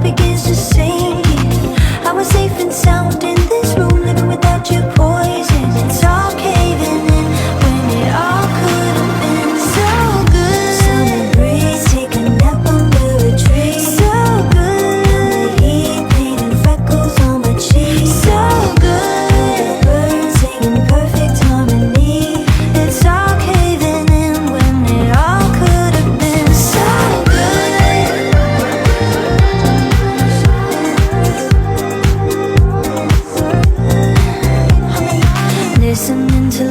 begins to sink in. I was safe and sound in this room, living without your poison. It's all caving in when it all could have been so good. Summer breeze, take a nap under a tree. So good. The heat painting freckles on my cheeks. So good. Birds singing perfect harmony. It's all caving in when it all could have been so good. Listening to